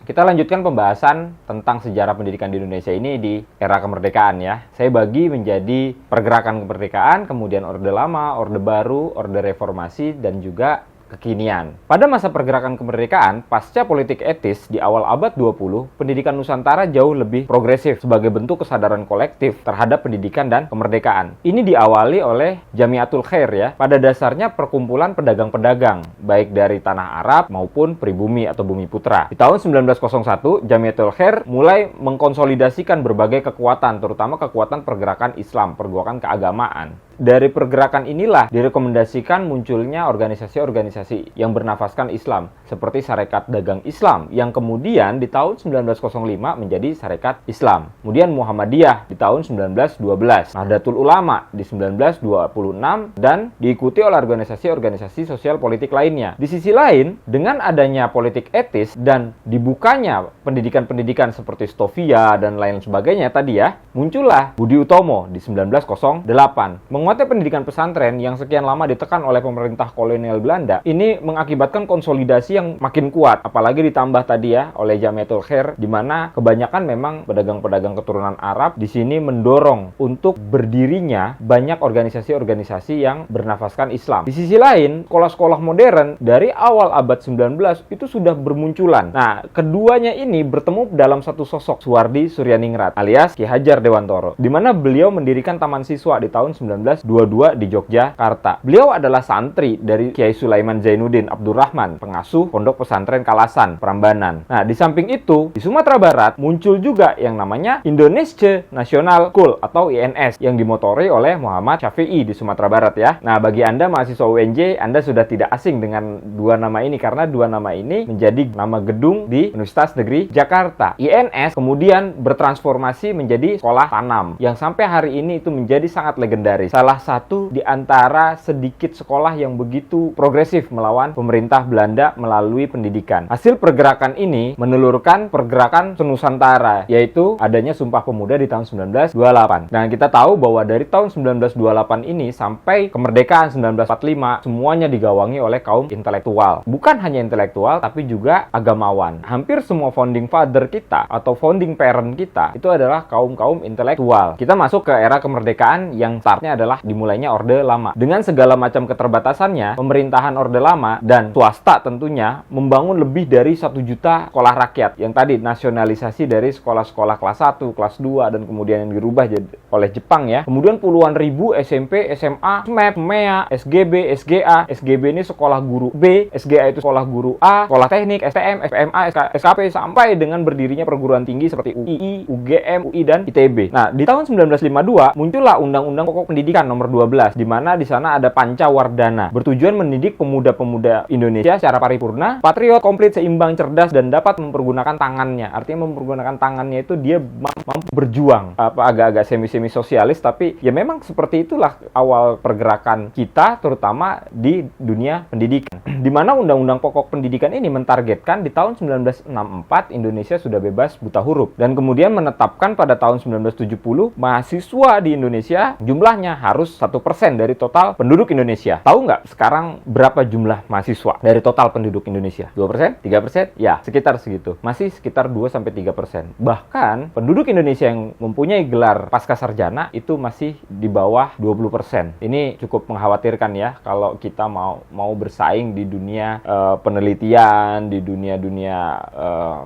Kita lanjutkan pembahasan tentang sejarah pendidikan di Indonesia ini di era kemerdekaan ya. Saya bagi menjadi pergerakan kemerdekaan, kemudian Orde Lama, Orde Baru, Orde Reformasi, dan juga kekinian. Pada masa pergerakan kemerdekaan, pasca politik etis di awal abad 20, pendidikan Nusantara jauh lebih progresif sebagai bentuk kesadaran kolektif terhadap pendidikan dan kemerdekaan. Ini diawali oleh Jamiatul Khair ya, pada dasarnya perkumpulan pedagang-pedagang, baik dari tanah Arab maupun pribumi atau bumi putra. Di tahun 1901, Jamiatul Khair mulai mengkonsolidasikan berbagai kekuatan, terutama kekuatan pergerakan Islam, pergerakan keagamaan. Dari pergerakan inilah direkomendasikan munculnya organisasi-organisasi yang bernafaskan Islam, seperti Sarekat Dagang Islam, yang kemudian di tahun 1905 menjadi Sarekat Islam. Kemudian Muhammadiyah di tahun 1912, Nahdlatul Ulama di 1926, dan diikuti oleh organisasi-organisasi sosial politik lainnya. Di sisi lain, dengan adanya politik etis dan dibukanya pendidikan-pendidikan seperti Stovia dan lain sebagainya tadi ya, muncullah Budi Utomo di 1908. Menguatnya pendidikan pesantren yang sekian lama ditekan oleh pemerintah kolonial Belanda, ini mengakibatkan konsolidasi yang makin kuat, apalagi ditambah tadi ya oleh Jamiatul Khair, di mana kebanyakan memang pedagang-pedagang keturunan Arab di sini mendorong untuk berdirinya banyak organisasi-organisasi yang bernafaskan Islam. Di sisi lain, sekolah-sekolah modern dari awal abad 19 itu sudah bermunculan. Nah, keduanya ini bertemu dalam satu sosok, Suwardi Suryaningrat alias Ki Hajar Dewantoro, di mana beliau mendirikan taman siswa di tahun 1922 di Yogyakarta. Beliau adalah santri dari Kiai Sulaiman Zainuddin Abdurrahman, pengasuh Pondok Pesantren Kalasan, Prambanan. Nah, di samping itu, di Sumatera Barat muncul juga yang namanya Indonesia National School atau INS yang dimotori oleh Muhammad Syafi'i di Sumatera Barat ya. Nah, bagi Anda mahasiswa UNJ, Anda sudah tidak asing dengan dua nama ini karena dua nama ini menjadi nama gedung di Universitas Negeri Jakarta. INS kemudian bertransformasi menjadi sekolah tanam yang sampai hari ini itu menjadi sangat legendaris. Salah satu di antara sedikit sekolah yang begitu progresif melawan pemerintah Belanda melalui pendidikan. Hasil pergerakan ini menelurkan pergerakan Nusantara, yaitu adanya Sumpah Pemuda di tahun 1928. Dan kita tahu bahwa dari tahun 1928 ini sampai kemerdekaan 1945, semuanya digawangi oleh kaum intelektual. Bukan hanya intelektual, tapi juga agamawan. Hampir semua founding father kita atau founding parent kita itu adalah kaum-kaum intelektual. Kita masuk ke era kemerdekaan yang startnya adalah dimulainya Orde Lama. Dengan segala macam keterbatasannya, pemerintahan Orde Lama dan swasta tentunya membangun lebih dari 1 juta sekolah rakyat. Yang tadi nasionalisasi dari sekolah-sekolah kelas 1, kelas 2, dan kemudian yang dirubah oleh Jepang ya. Kemudian puluhan ribu SMP, SMA, SMEP, MEA, SGB, SGA. SGB ini sekolah guru B, SGA itu sekolah guru A, sekolah teknik, STM, FMA, SKP, sampai dengan berdirinya perguruan tinggi seperti UI, UGM, UI, dan ITB. Nah, di tahun 1952 muncullah Undang-Undang Pokok Pendidikan nomor 12, di mana di sana ada Pancawardhana, bertujuan mendidik pemuda-pemuda Indonesia secara paripurna, patriot, komplit, seimbang, cerdas, dan dapat mempergunakan tangannya. Artinya mempergunakan tangannya itu dia mampu berjuang. Agak-agak semi-semi sosialis, tapi ya memang seperti itulah awal pergerakan kita, terutama di dunia pendidikan. Di mana Undang-Undang Pokok Pendidikan ini mentargetkan di tahun 1964 Indonesia sudah bebas buta huruf, dan kemudian menetapkan pada tahun 1970 mahasiswa di Indonesia jumlahnya harus 1% dari total penduduk Indonesia. Tahu nggak sekarang berapa jumlah mahasiswa dari total penduduk Indonesia? 2%? 3%? Ya, sekitar segitu. Masih sekitar 2-3%. Bahkan penduduk Indonesia yang mempunyai gelar pasca sarjana itu masih di bawah 20%. Ini cukup mengkhawatirkan ya kalau kita mau bersaing di dunia penelitian, di dunia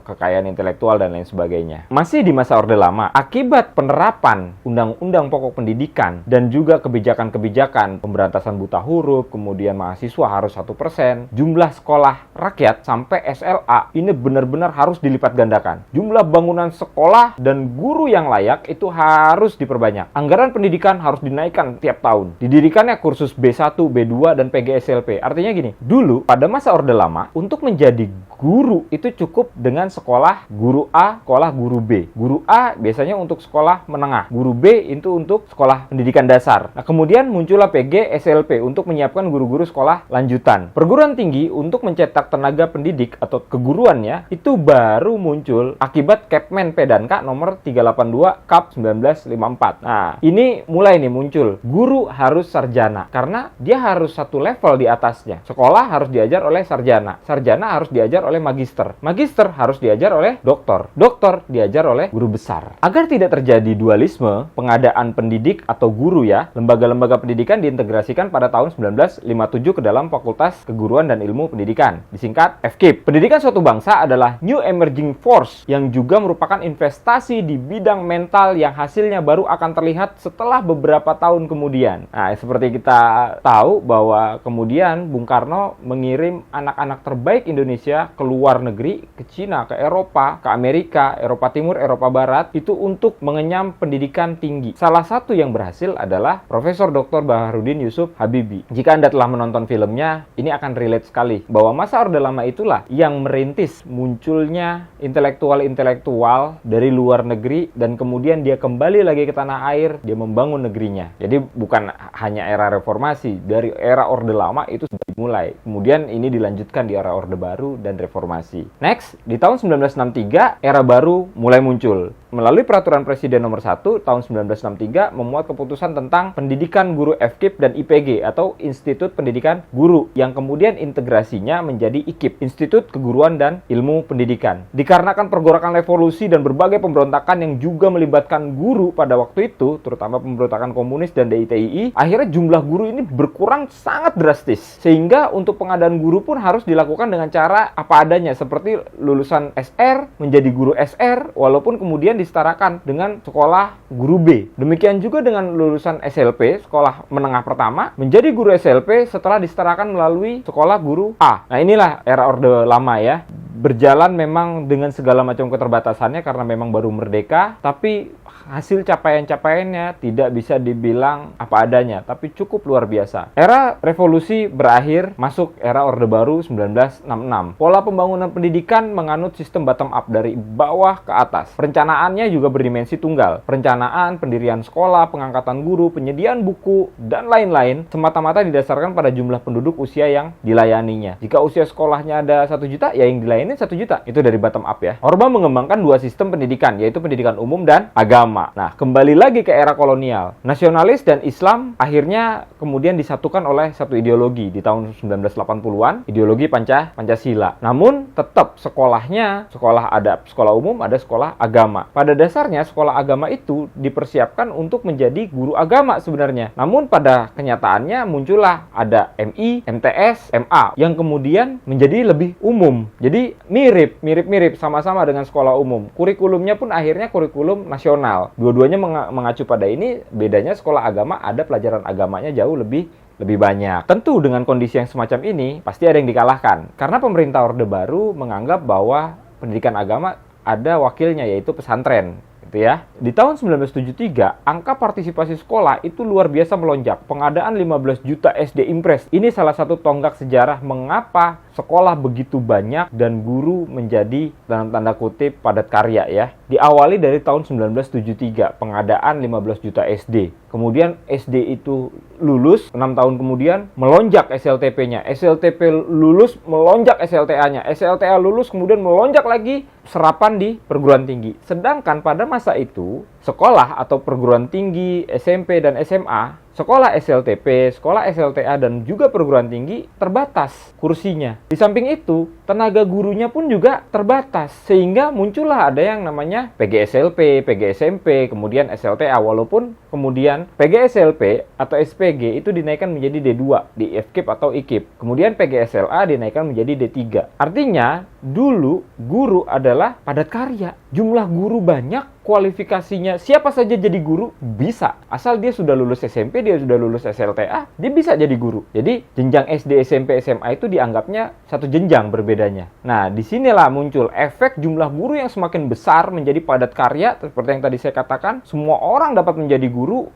kekayaan intelektual dan lain sebagainya. Masih di masa Orde Lama, akibat penerapan Undang-Undang Pokok Pendidikan dan juga kebijakan-kebijakan pemberantasan buta huruf, kemudian mahasiswa harus 1%, jumlah sekolah rakyat sampai SLA ini benar-benar harus dilipat gandakan. Jumlah bangunan sekolah dan guru yang layak itu harus diperbanyak. Anggaran pendidikan harus dinaikkan tiap tahun. Didirikannya kursus B1, B2, dan PGSLP. Artinya gini, dulu pada masa Orde Lama, untuk menjadi guru itu cukup dengan sekolah guru A, sekolah guru B. Guru A biasanya untuk sekolah menengah, guru B itu untuk sekolah pendidikan dasar. besar. Nah, kemudian muncullah PG SLP untuk menyiapkan guru-guru sekolah lanjutan. Perguruan tinggi untuk mencetak tenaga pendidik atau keguruannya itu baru muncul akibat Kepmen Pedanka nomor 382 Kap 1954. Nah, ini mulai nih muncul. Guru harus sarjana karena dia harus satu level di atasnya. Sekolah harus diajar oleh sarjana. Sarjana harus diajar oleh magister. Magister harus diajar oleh doktor. Doktor diajar oleh guru besar. Agar tidak terjadi dualisme, pengadaan pendidik atau guru ya, lembaga-lembaga pendidikan diintegrasikan pada tahun 1957 ke dalam Fakultas Keguruan dan Ilmu Pendidikan, disingkat FKIP. Pendidikan suatu bangsa adalah new emerging force yang juga merupakan investasi di bidang mental yang hasilnya baru akan terlihat setelah beberapa tahun kemudian. Nah, seperti kita tahu bahwa kemudian Bung Karno mengirim anak-anak terbaik Indonesia ke luar negeri, ke Cina, ke Eropa, ke Amerika, Eropa Timur, Eropa Barat, itu untuk mengenyam pendidikan tinggi. Salah satu yang berhasil adalah Profesor Dr. Baharudin Yusuf Habibie. Jika Anda telah menonton filmnya, ini akan relate sekali bahwa masa Orde Lama itulah yang merintis munculnya intelektual-intelektual dari luar negeri dan kemudian dia kembali lagi ke tanah air, dia membangun negerinya. Jadi bukan hanya era reformasi, dari era Orde Lama itu sudah dimulai. Kemudian ini dilanjutkan di era Orde Baru dan reformasi. Next, di tahun 1963 era baru mulai muncul. Melalui Peraturan Presiden Nomor 1 tahun 1963 memuat keputusan tentang pendidikan guru FKIP dan IPG atau Institut Pendidikan Guru yang kemudian integrasinya menjadi IKIP, Institut Keguruan dan Ilmu Pendidikan. Dikarenakan pergolakan revolusi dan berbagai pemberontakan yang juga melibatkan guru pada waktu itu, terutama pemberontakan komunis dan DITII, akhirnya jumlah guru ini berkurang sangat drastis. Sehingga untuk pengadaan guru pun harus dilakukan dengan cara apa adanya, seperti lulusan SR menjadi guru SR, walaupun kemudian disetarakan dengan sekolah guru B. Demikian juga dengan lulusan SLP, sekolah menengah pertama, menjadi guru SLP setelah disetarakan melalui sekolah guru A. Nah, inilah era Orde Lama ya. Berjalan memang dengan segala macam keterbatasannya karena memang baru merdeka, tapi hasil capaian-capaiannya tidak bisa dibilang apa adanya, tapi cukup luar biasa. Era revolusi berakhir, masuk era Orde Baru 1966. Pola pembangunan pendidikan menganut sistem bottom up dari bawah ke atas. Perencanaannya juga berdimensi tunggal. Perencanaan, pendirian sekolah, pengangkatan guru, penyediaan buku, dan lain-lain semata-mata didasarkan pada jumlah penduduk usia yang dilayaninya. Jika usia sekolahnya ada 1 juta, ya yang dilayani 1 juta. Itu dari bottom up ya. Orba mengembangkan 2 sistem pendidikan, yaitu pendidikan umum dan agama. Nah, kembali lagi ke era kolonial. Nasionalis dan Islam akhirnya kemudian disatukan oleh satu ideologi di tahun 1980-an, ideologi Pancasila. Namun, tetap sekolahnya, sekolah ada sekolah umum, ada sekolah agama. Pada dasarnya, sekolah agama itu dipersiapkan untuk menjadi guru agama sebenarnya. Namun, pada kenyataannya muncullah ada MI, MTS, MA, yang kemudian menjadi lebih umum. Jadi, mirip-mirip sama-sama dengan sekolah umum. Kurikulumnya pun akhirnya kurikulum nasional. Dua-duanya mengacu pada ini, bedanya sekolah agama ada pelajaran agamanya jauh lebih banyak. Tentu dengan kondisi yang semacam ini, pasti ada yang dikalahkan. Karena pemerintah Orde Baru menganggap bahwa pendidikan agama ada wakilnya, yaitu pesantren. Gitu ya. Di tahun 1973, angka partisipasi sekolah itu luar biasa melonjak. Pengadaan 15 juta SD Impres. Ini salah satu tonggak sejarah mengapa sekolah begitu banyak dan guru menjadi dalam tanda kutip padat karya ya. Diawali dari tahun 1973, pengadaan 15 juta SD. Kemudian SD itu lulus, 6 tahun kemudian melonjak SLTP-nya. SLTP lulus, melonjak SLTA-nya. SLTA lulus, kemudian melonjak lagi serapan di perguruan tinggi. Sedangkan pada masa itu, sekolah atau perguruan tinggi, SMP dan SMA, sekolah SLTP, sekolah SLTA, dan juga perguruan tinggi terbatas kursinya. Di samping itu, tenaga gurunya pun juga terbatas. Sehingga muncullah ada yang namanya PGSLP, PGSMP, kemudian SLTA. Walaupun kemudian PGSLP atau SPG itu dinaikkan menjadi D2 di FKIP atau IKIP. Kemudian PGSLA dinaikkan menjadi D3. Artinya, dulu guru adalah padat karya. Jumlah guru banyak, kualifikasinya siapa saja jadi guru bisa. Asal dia sudah lulus SMP, dia sudah lulus SLTA, dia bisa jadi guru. Jadi jenjang SD, SMP, SMA itu dianggapnya satu jenjang berbedanya. Nah, disinilah muncul efek jumlah guru yang semakin besar menjadi padat karya. Seperti yang tadi saya katakan, semua orang dapat menjadi guru.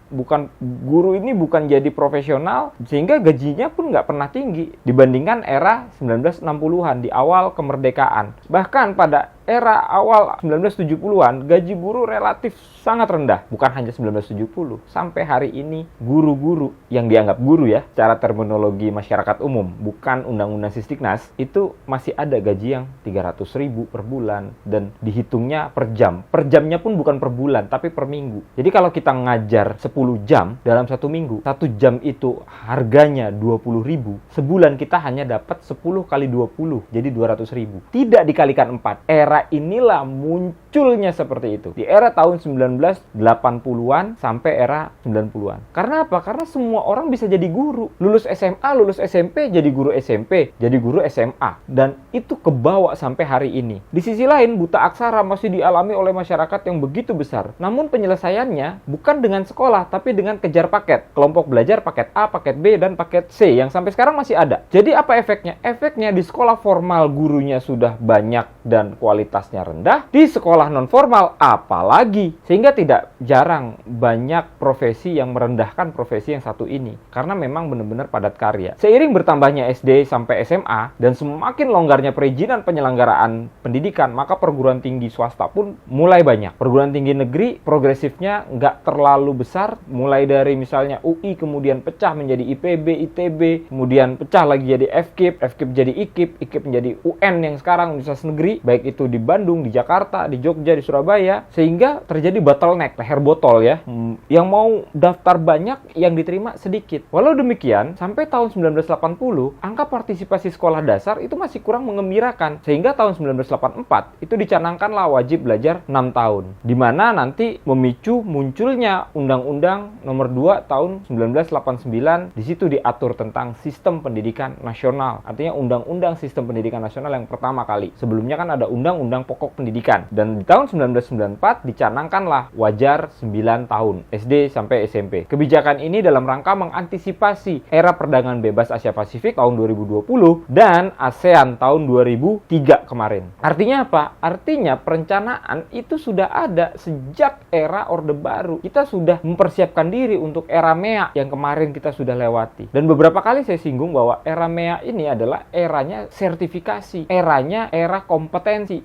Guru ini bukan jadi profesional, sehingga gajinya pun nggak pernah tinggi dibandingkan era 1960-an di awal kemerdekaan. Bahkan pada era awal 1970-an, gaji guru relatif sangat rendah. Bukan hanya 1970, sampai hari ini guru-guru yang dianggap guru ya, secara terminologi masyarakat umum, bukan undang-undang Sisdiknas, itu masih ada gaji yang 300.000 per bulan dan dihitungnya per jam. Per jamnya pun bukan per bulan, tapi per minggu. Jadi kalau kita ngajar 10 jam dalam satu minggu, 1 jam itu harganya 20.000, sebulan kita hanya dapat 10 kali 20, jadi 200.000. Tidak dikalikan 4. Era inilah munculnya seperti itu. Di era tahun 1980-an sampai era 90-an. Karena apa? Karena semua orang bisa jadi guru. Lulus SMA, lulus SMP, jadi guru SMP, jadi guru SMA. Dan itu kebawa sampai hari ini. Di sisi lain, buta aksara masih dialami oleh masyarakat yang begitu besar. Namun penyelesaiannya bukan dengan sekolah, tapi dengan kejar paket. Kelompok belajar paket A, paket B, dan paket C yang sampai sekarang masih ada. Jadi apa efeknya? Efeknya di sekolah formal gurunya sudah banyak dan kualitasnya rendah. Di sekolah non formal apalagi. Sehingga tidak jarang banyak profesi yang merendahkan profesi yang satu ini. Karena memang benar-benar padat karya. Seiring bertambahnya SD sampai SMA dan semakin longgarnya perizinan penyelenggaraan pendidikan, maka perguruan tinggi swasta pun mulai banyak. Perguruan tinggi negeri progresifnya nggak terlalu besar, mulai dari misalnya UI kemudian pecah menjadi IPB, ITB, kemudian pecah lagi jadi FKIP, FKIP jadi IKIP, IKIP menjadi UN yang sekarang Universitas Negeri, baik itu di Bandung, di Jakarta, di Jogja, di Surabaya, sehingga terjadi bottleneck, leher botol ya. Yang mau daftar banyak, yang diterima sedikit. Walau demikian, sampai tahun 1980, angka partisipasi sekolah dasar itu masih kurang mengembirakan. Sehingga tahun 1984 itu dicanangkanlah wajib belajar 6 tahun. Di mana nanti memicu munculnya Undang-Undang Nomor 2 tahun 1989. Di situ diatur tentang sistem pendidikan nasional. Artinya Undang-Undang Sistem Pendidikan Nasional yang pertama kali. Sebelumnya kan ada Undang-Undang Pokok Pendidikan. Dan di tahun 1994 dicanangkanlah wajar 9 tahun, SD sampai SMP. Kebijakan ini dalam rangka mengantisipasi era perdagangan bebas Asia Pasifik tahun 2020 dan ASEAN tahun 2003 kemarin. Artinya apa? Artinya perencanaan itu sudah ada sejak era Orde Baru. Kita sudah mempersiapkan diri untuk era MEA yang kemarin kita sudah lewati. Dan beberapa kali saya singgung bahwa era MEA ini adalah eranya sertifikasi. Eranya era kompetensi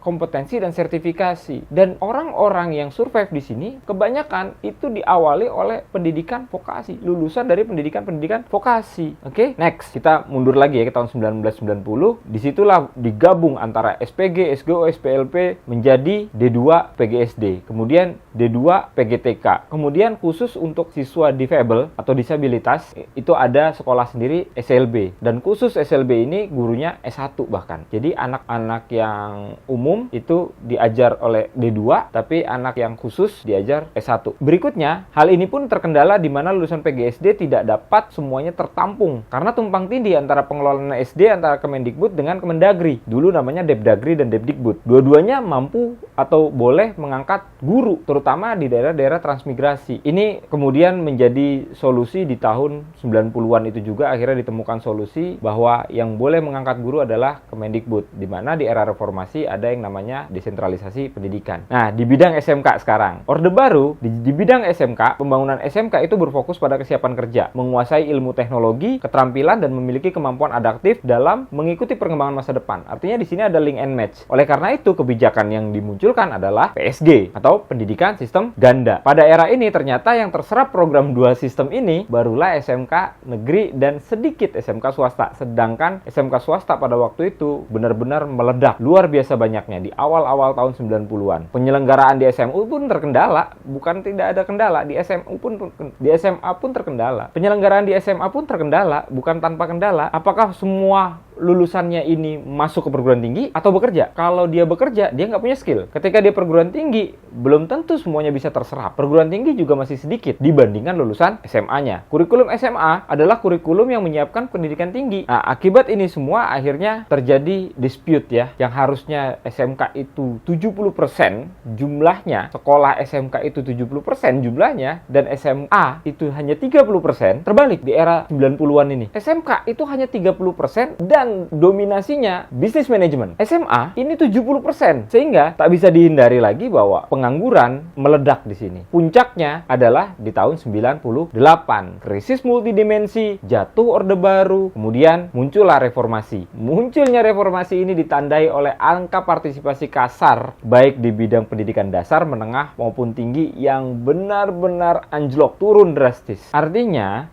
dan sertifikasi. Dan orang-orang yang survive di sini kebanyakan itu diawali oleh pendidikan vokasi, lulusan dari pendidikan vokasi. Oke, next kita mundur lagi ya ke tahun 1990. Disitulah digabung antara SPG, SGO, SPLP menjadi D2 PGSD, kemudian D2 PGTK, kemudian khusus untuk siswa difabel atau disabilitas itu ada sekolah sendiri SLB, dan khusus SLB ini gurunya S1 bahkan. Jadi anak-anak yang umum itu diajar oleh D2, tapi anak yang khusus diajar S1. Berikutnya, hal ini pun terkendala di mana lulusan PGSD tidak dapat semuanya tertampung karena tumpang tindih antara pengelolaan SD antara Kemendikbud dengan Kemendagri. Dulu namanya Depdagri dan Depdikbud. Dua-duanya mampu atau boleh mengangkat guru, terutama di daerah-daerah transmigrasi. Ini kemudian menjadi solusi di tahun 90-an itu juga akhirnya ditemukan solusi bahwa yang boleh mengangkat guru adalah Kemendikbud, di mana di era reformasi ada yang namanya desentralisasi pendidikan. Nah, di bidang SMK sekarang, Orde Baru di bidang SMK, pembangunan SMK itu berfokus pada kesiapan kerja, menguasai ilmu teknologi, keterampilan, dan memiliki kemampuan adaptif dalam mengikuti perkembangan masa depan. Artinya di sini ada link and match. Oleh karena itu, kebijakan yang dimunculkan adalah PSG atau Pendidikan Sistem Ganda. Pada era ini ternyata yang terserap program dua sistem ini barulah SMK negeri dan sedikit SMK swasta. Sedangkan SMK swasta pada waktu itu benar-benar meledak, luar biasa banyaknya di awal-awal tahun 90-an. Penyelenggaraan di SMU pun terkendala, bukan tidak ada kendala, di SMA pun terkendala. Penyelenggaraan di SMA pun terkendala, bukan tanpa kendala. Apakah semua lulusannya ini masuk ke perguruan tinggi atau bekerja? Kalau dia bekerja, dia nggak punya skill. Ketika dia perguruan tinggi, belum tentu semuanya bisa terserap. Perguruan tinggi juga masih sedikit dibandingkan lulusan SMA-nya. Kurikulum SMA adalah kurikulum yang menyiapkan pendidikan tinggi. Nah, akibat ini semua akhirnya terjadi dispute ya. Yang harusnya SMK itu 70% jumlahnya, sekolah SMK itu 70% jumlahnya, dan SMA itu hanya 30%. Terbalik di era 90-an ini. SMK itu hanya 30% dan yang dominasinya bisnis manajemen. SMA ini 70%, sehingga tak bisa dihindari lagi bahwa pengangguran meledak di sini. Puncaknya adalah di tahun 98, krisis multidimensi, jatuh Orde Baru, kemudian muncullah reformasi. Munculnya reformasi ini ditandai oleh angka partisipasi kasar, baik di bidang pendidikan dasar, menengah, maupun tinggi yang benar-benar anjlok, turun drastis. Artinya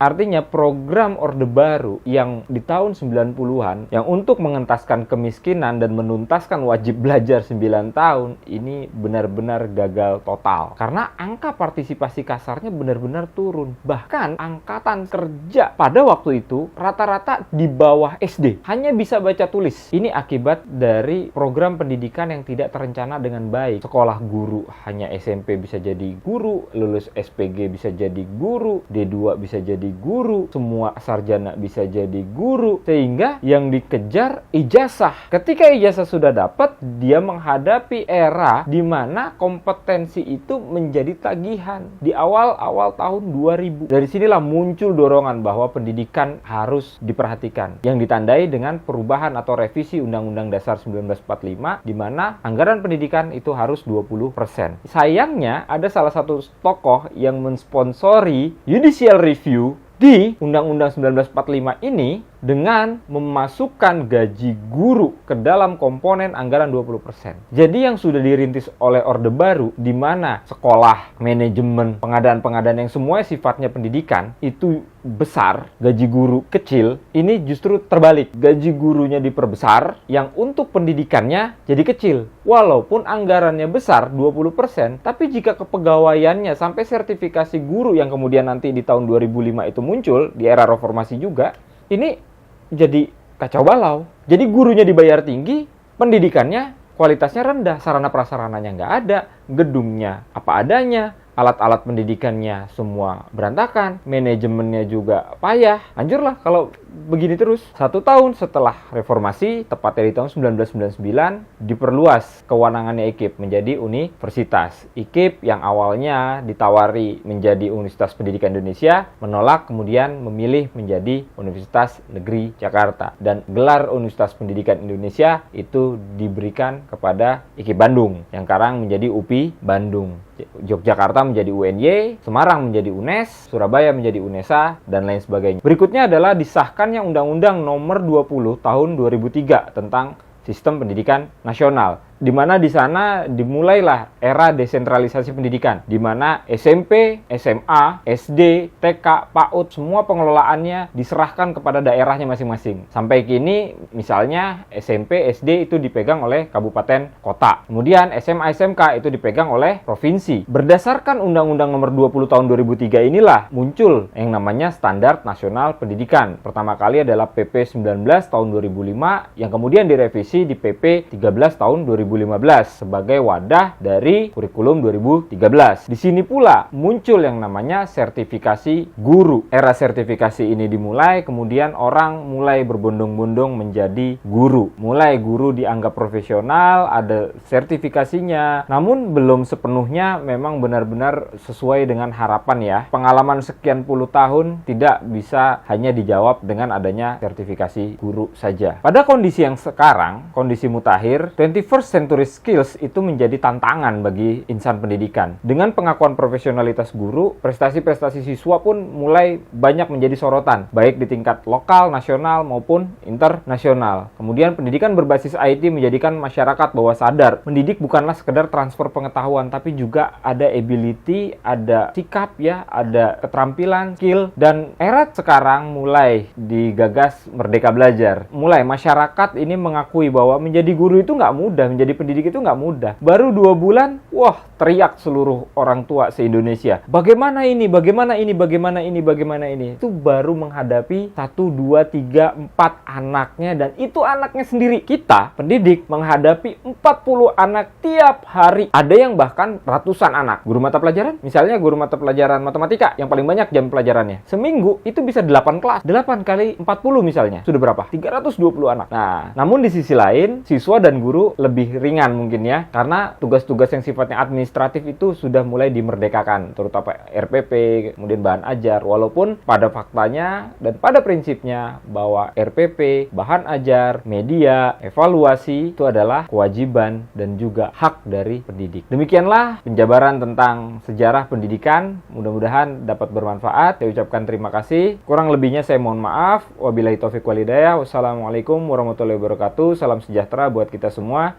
program Orde Baru yang di tahun 90-an, yang untuk mengentaskan kemiskinan dan menuntaskan wajib belajar 9 tahun, ini benar-benar gagal total. Karena angka partisipasi kasarnya benar-benar turun. Bahkan angkatan kerja pada waktu itu rata-rata di bawah SD, hanya bisa baca tulis. Ini akibat dari program pendidikan yang tidak terencana dengan baik. Sekolah guru hanya SMP bisa jadi guru, lulus SPG bisa jadi guru, D2 bisa jadi guru, semua sarjana bisa jadi guru, sehingga yang dikejar ijazah. Ketika ijazah sudah dapat, dia menghadapi era di mana kompetensi itu menjadi tagihan di awal tahun 2000. Dari sinilah muncul dorongan bahwa pendidikan harus diperhatikan, yang ditandai dengan perubahan atau revisi Undang-Undang Dasar 1945, di mana anggaran pendidikan itu harus 20%. Sayangnya ada salah satu tokoh yang mensponsori judicial review di Undang-Undang 1945 ini dengan memasukkan gaji guru ke dalam komponen anggaran 20%. Jadi yang sudah dirintis oleh Orde Baru, di mana sekolah, manajemen, pengadaan-pengadaan yang semuanya sifatnya pendidikan, itu besar, gaji guru kecil, ini justru terbalik. Gaji gurunya diperbesar, yang untuk pendidikannya jadi kecil. Walaupun anggarannya besar, 20%, tapi jika kepegawaiannya sampai sertifikasi guru yang kemudian nanti di tahun 2005 itu muncul, di era reformasi juga, ini jadi kacau balau. Jadi gurunya dibayar tinggi, pendidikannya kualitasnya rendah, sarana prasarananya nggak ada, gedungnya apa adanya, alat-alat pendidikannya semua berantakan, manajemennya juga payah. Hancurlah kalau begini terus. 1 tahun setelah reformasi, tepatnya di tahun 1999, diperluas kewenangannya IKIP menjadi universitas. IKIP yang awalnya ditawari menjadi Universitas Pendidikan Indonesia, menolak, kemudian memilih menjadi Universitas Negeri Jakarta. Dan gelar Universitas Pendidikan Indonesia itu diberikan kepada IKIP Bandung, yang sekarang menjadi UPI Bandung. Yogyakarta menjadi UNY, Semarang menjadi UNES, Surabaya menjadi UNESA, dan lain sebagainya. Berikutnya adalah disahkannya Undang-Undang Nomor 20 Tahun 2003 tentang Sistem Pendidikan Nasional, di mana di sana dimulailah era desentralisasi pendidikan, di mana SMP, SMA, SD, TK, PAUD, semua pengelolaannya diserahkan kepada daerahnya masing-masing. Sampai kini, misalnya SMP, SD itu dipegang oleh kabupaten kota. Kemudian SMA, SMK itu dipegang oleh provinsi. Berdasarkan Undang-Undang Nomor 20 Tahun 2003 inilah muncul yang namanya Standar Nasional Pendidikan. Pertama kali adalah PP 19 tahun 2005, yang kemudian direvisi di PP 13 tahun 2015 sebagai wadah dari kurikulum 2013. Di sini pula muncul yang namanya sertifikasi guru. Era sertifikasi ini dimulai, kemudian orang mulai berbondong-bondong menjadi guru. Mulai guru dianggap profesional, ada sertifikasinya, namun belum sepenuhnya memang benar-benar sesuai dengan harapan ya. Pengalaman sekian puluh tahun tidak bisa hanya dijawab dengan adanya sertifikasi guru saja. Pada kondisi yang sekarang, kondisi mutakhir, 21st century skills itu menjadi tantangan bagi insan pendidikan. Dengan pengakuan profesionalitas guru, prestasi-prestasi siswa pun mulai banyak menjadi sorotan, baik di tingkat lokal, nasional, maupun internasional. Kemudian pendidikan berbasis IT menjadikan masyarakat bahwa sadar, mendidik bukanlah sekedar transfer pengetahuan, tapi juga ada ability, ada sikap ya, ada keterampilan, skill, dan era sekarang mulai digagas Merdeka Belajar. Mulai masyarakat ini mengakui bahwa menjadi guru itu nggak mudah, menjadi pendidik itu nggak mudah. Baru 2 bulan, wah teriak seluruh orang tua se-Indonesia. Bagaimana ini, bagaimana ini, bagaimana ini, bagaimana ini. Itu baru menghadapi 1, 2, 3, 4 anaknya, dan itu anaknya sendiri. Kita, pendidik, menghadapi 40 anak tiap hari. Ada yang bahkan ratusan anak. Guru mata pelajaran, misalnya guru mata pelajaran matematika, yang paling banyak jam pelajarannya. Seminggu itu bisa 8 kelas. 8 kali 40 misalnya. Sudah berapa? 320 anak. Nah, namun di sisi lain, siswa dan guru lebih ringan mungkin ya, karena tugas-tugas yang sifatnya administratif itu sudah mulai dimerdekakan, terutama RPP, kemudian bahan ajar. Walaupun pada faktanya dan pada prinsipnya bahwa RPP, bahan ajar, media, evaluasi itu adalah kewajiban dan juga hak dari pendidik. Demikianlah penjabaran tentang sejarah pendidikan. Mudah-mudahan dapat bermanfaat. Saya ucapkan terima kasih. Kurang lebihnya saya mohon maaf. Wabillahi taufiq walhidayah. Wassalamualaikum warahmatullahi wabarakatuh. Salam sejahtera buat kita semua.